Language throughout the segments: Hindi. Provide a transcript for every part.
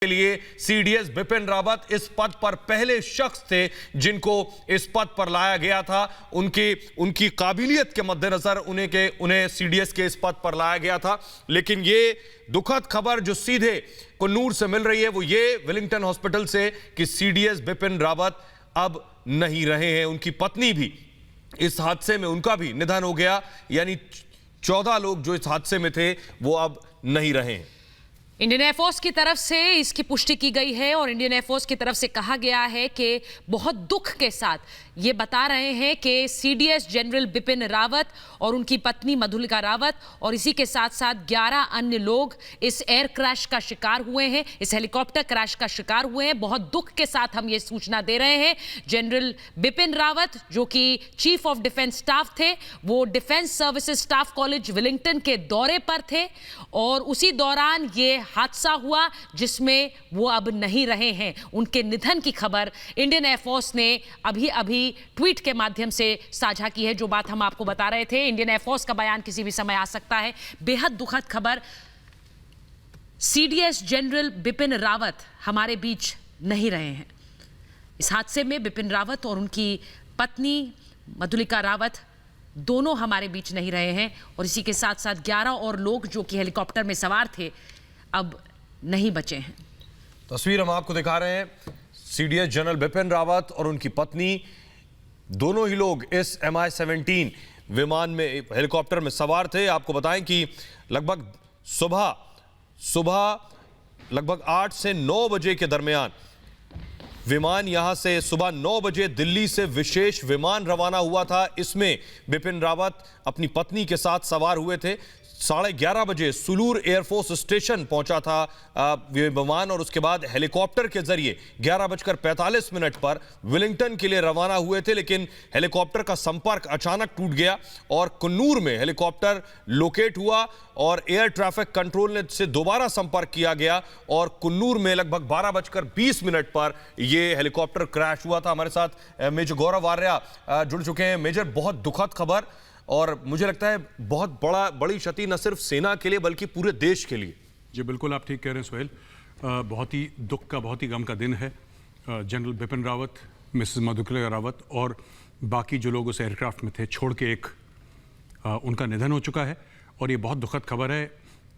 के लिए सीडीएस बिपिन रावत इस पद पर पहले शख्स थे जिनको इस पद पर लाया गया था। उनकी काबिलियत के मद्देनजर उन्हें सीडीएस के इस पद पर लाया गया था। लेकिन ये दुखद खबर जो सीधे कन्नूर से मिल रही है वो ये वेलिंगटन हॉस्पिटल से कि सीडीएस बिपिन रावत अब नहीं रहे हैं। उनकी पत्नी भी इस हादसे में, उनका भी निधन हो गया, यानी 14 लोग जो इस हादसे में थे वो अब नहीं रहे हैं। इंडियन एयरफोर्स की तरफ से इसकी पुष्टि की गई है और इंडियन एयरफोर्स की तरफ से कहा गया है कि बहुत दुख के साथ ये बता रहे हैं कि सीडीएस जनरल बिपिन रावत और उनकी पत्नी मधुलिका रावत और इसी के साथ साथ 11 अन्य लोग इस एयर क्रैश का शिकार हुए हैं, इस हेलीकॉप्टर क्रैश का शिकार हुए हैं। बहुत दुख के साथ हम ये सूचना दे रहे हैं। जनरल बिपिन रावत जो कि चीफ ऑफ डिफेंस स्टाफ थे, वो defence services staff college Willingdon के दौरे पर थे और उसी दौरान ये हादसा हुआ जिसमें वो अब नहीं रहे हैं। उनके निधन की खबर इंडियन एयरफोर्स ने अभी ट्वीट के माध्यम से साझा की है। जो बात हम आपको बता रहे थे, इंडियन एयरफोर्स का बयान किसी भी समय आ सकता है। बेहद दुखद खबर, सीडीएस जनरल बिपिन रावत हमारे बीच नहीं रहे हैं। इस हादसे में बिपिन रावत और उनकी पत्नी मधुलिका रावत दोनों हमारे बीच नहीं रहे हैं और इसी के साथ साथ 11 और लोग जो कि हेलीकॉप्टर में सवार थे अब नहीं बचे हैं। तस्वीर हम आपको दिखा रहे हैं। सीडीएस जनरल बिपिन रावत और उनकी पत्नी दोनों ही लोग इस MI-17 विमान में, हेलीकॉप्टर में सवार थे। आपको बताएं कि लगभग सुबह लगभग 8 से 9 बजे के दरमियान विमान यहां से सुबह 9 बजे दिल्ली से विशेष विमान रवाना हुआ था। इसमें बिपिन रावत अपनी पत्नी के साथ सवार हुए थे। 11:30 बजे सुलूर एयरफोर्स स्टेशन पहुंचा था विमान और उसके बाद हेलीकॉप्टर के जरिए 11:45 पर विलिंगटन के लिए रवाना हुए थे। लेकिन हेलीकॉप्टर का संपर्क अचानक टूट गया और कन्नूर में हेलीकॉप्टर लोकेट हुआ और एयर ट्रैफिक कंट्रोल से दोबारा संपर्क किया गया और कन्नूर में लगभग 12:20 पर यह हेलीकॉप्टर क्रैश हुआ था। हमारे साथ मेजर गौरव आर्या जुड़ चुके हैं। मेजर, बहुत दुखद खबर और मुझे लगता है बहुत बड़ी क्षति न सिर्फ सेना के लिए बल्कि पूरे देश के लिए। जी बिल्कुल, आप ठीक कह रहे हैं सोहेल। बहुत ही दुख का, बहुत ही गम का दिन है। जनरल बिपिन रावत, मिसेस मधुलिका रावत और बाकी जो लोग उस एयरक्राफ्ट में थे छोड़ के उनका निधन हो चुका है और ये बहुत दुखद खबर है।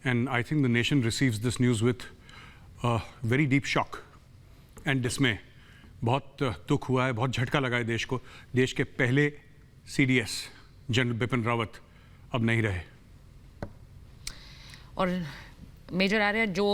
And I think the nation receives this news with very deep shock and डिसमे। बहुत दुख हुआ है, बहुत झटका लगा है देश को। देश के पहले सीडीएस जनरल बिपिन रावत अब नहीं रहे। और मेजर आर्या, जो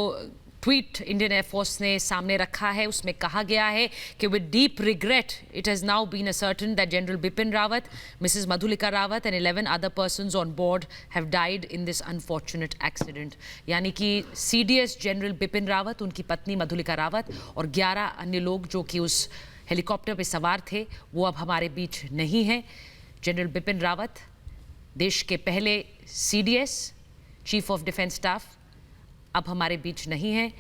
ट्वीट इंडियन एयरफोर्स ने सामने रखा है उसमें कहा गया है कि with deep regret it has now been ascertained that general Bipin Rawat, Mrs Madhulika Rawat and 11 other persons on board have died in this unfortunate accident. यानी कि सीडीएस जनरल बिपिन रावत, उनकी पत्नी मधुलिका रावत और 11 अन्य लोग जो कि उस हेलीकॉप्टर पर सवार थे वो अब हमारे बीच नहीं हैं। जनरल बिपिन रावत, देश के पहले CDS, chief of defence staff, अब हमारे बीच नहीं है।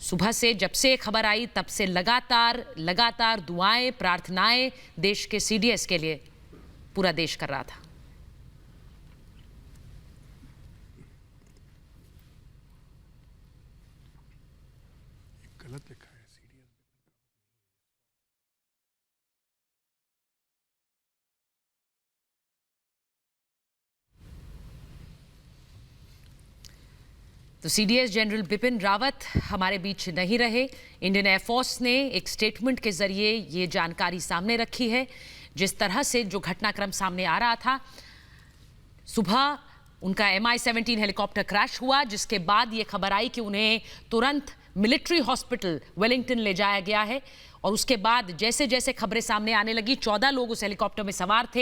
सुबह से जब से खबर आई तब से लगातार दुआएं, प्रार्थनाएं देश के सीडीएस के लिए पूरा देश कर रहा था। गलत लिखा है सीडीएस। तो सीडीएस जनरल बिपिन रावत हमारे बीच नहीं रहे। इंडियन एयरफोर्स ने एक स्टेटमेंट के जरिए ये जानकारी सामने रखी है। जिस तरह से जो घटनाक्रम सामने आ रहा था, सुबह उनका MI-17 हेलीकॉप्टर क्रैश हुआ जिसके बाद ये खबर आई कि उन्हें तुरंत मिलिट्री हॉस्पिटल वेलिंगटन ले जाया गया है और उसके बाद जैसे जैसे खबरें सामने आने लगी, 14 लोग उस हेलीकॉप्टर में सवार थे।